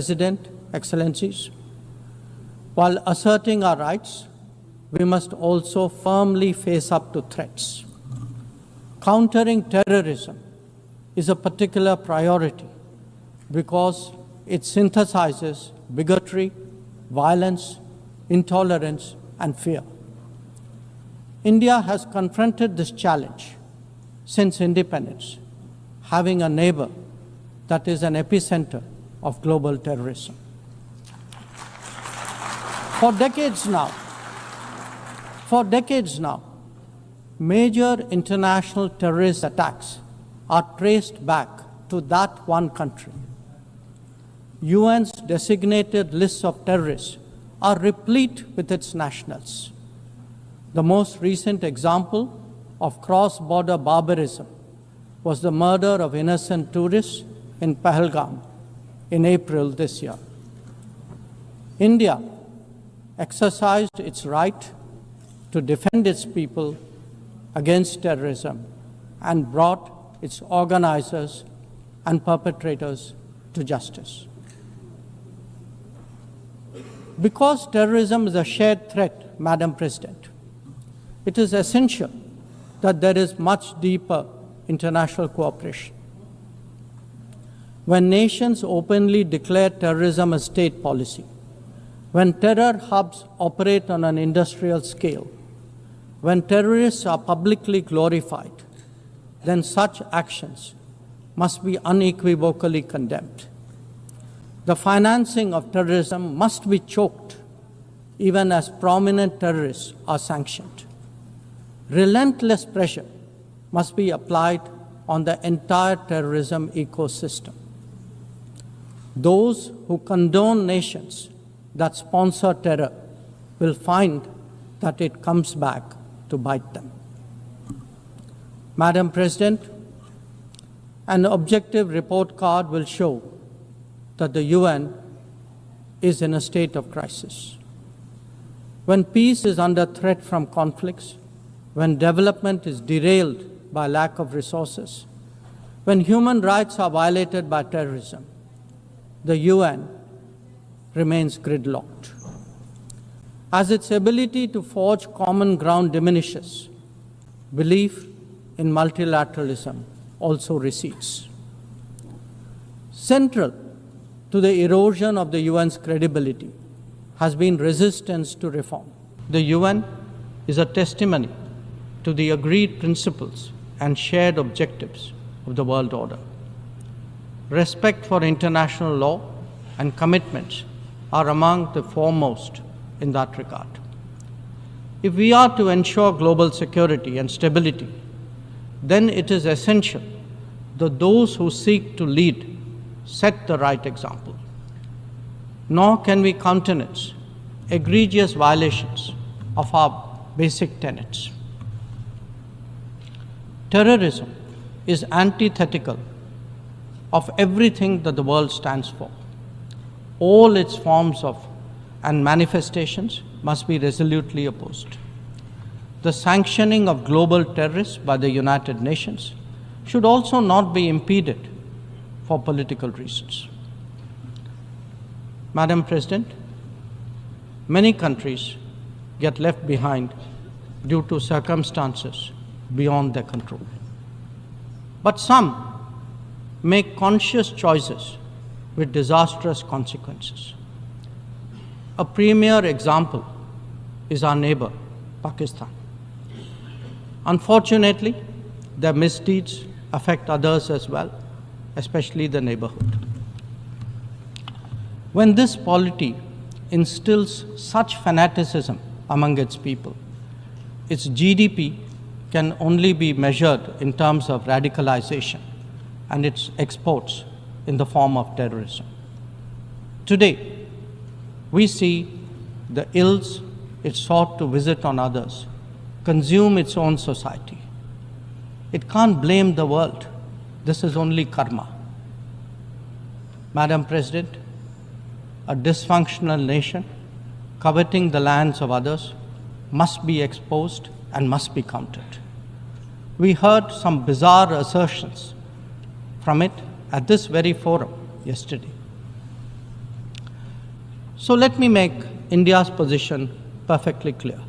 President, Excellencies, while asserting our rights, we must also firmly face up to threats. Countering terrorism is a particular priority because it synthesizes bigotry, violence, intolerance, and fear. India has confronted this challenge since independence, having a neighbor that is an epicenter of global terrorism. For decades now, major international terrorist attacks are traced back to that one country. UN's designated lists of terrorists are replete with its nationals. The most recent example of cross-border barbarism was the murder of innocent tourists in Pahelgam in April this year. India exercised its right to defend its people against terrorism and brought its organizers and perpetrators to justice. Because terrorism is a shared threat, Madam President, it is essential that there is much deeper international cooperation. When nations openly declare terrorism a state policy, when terror hubs operate on an industrial scale, when terrorists are publicly glorified, then such actions must be unequivocally condemned. The financing of terrorism must be choked, even as prominent terrorists are sanctioned. Relentless pressure must be applied on the entire terrorism ecosystem. Those who condone nations that sponsor terror will find that it comes back to bite them. Madam President, an objective report card will show that the UN is in a state of crisis. When peace is under threat from conflicts, when development is derailed by lack of resources, when human rights are violated by terrorism, the UN remains gridlocked. As its ability to forge common ground diminishes, belief in multilateralism also recedes. Central to the erosion of the UN's credibility has been resistance to reform. The UN is a testimony to the agreed principles and shared objectives of the world order. Respect for international law and commitments are among the foremost in that regard. If we are to ensure global security and stability, then it is essential that those who seek to lead set the right example. Nor can we countenance egregious violations of our basic tenets. Terrorism is antithetical of everything that the world stands for. All its forms of and manifestations must be resolutely opposed. The sanctioning of global terrorists by the United Nations should also not be impeded for political reasons. Madam President, many countries get left behind due to circumstances beyond their control. But some make conscious choices with disastrous consequences. A premier example is our neighbor, Pakistan. Unfortunately, their misdeeds affect others as well, especially the neighborhood. When this polity instills such fanaticism among its people, its GDP can only be measured in terms of radicalization and its exports in the form of terrorism. Today, we see the ills it sought to visit on others consume its own society. It can't blame the world. This is only karma. Madam President, a dysfunctional nation coveting the lands of others must be exposed and must be countered. We heard some bizarre assertions from it at this very forum yesterday. So let me make India's position perfectly clear.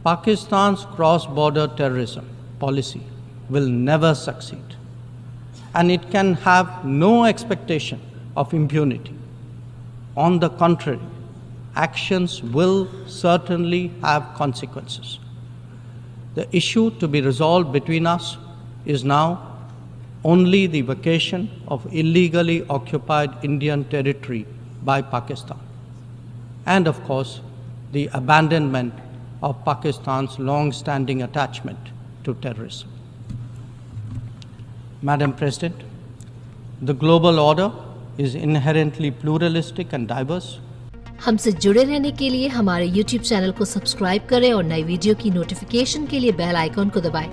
Pakistan's cross-border terrorism policy will never succeed, and it can have no expectation of impunity. On the contrary, actions will certainly have consequences. The issue to be resolved between us is now only the vacation of illegally occupied Indian territory by Pakistan, and of course, the abandonment of Pakistan's long-standing attachment to terrorism. Madam President, the global order is inherently pluralistic and diverse. हमसे जुड़े रहने के लिए हमारे YouTube channel को subscribe करें और नई वीडियो की नोटिफिकेशन के लिए बेल आइकॉन को दबाएं।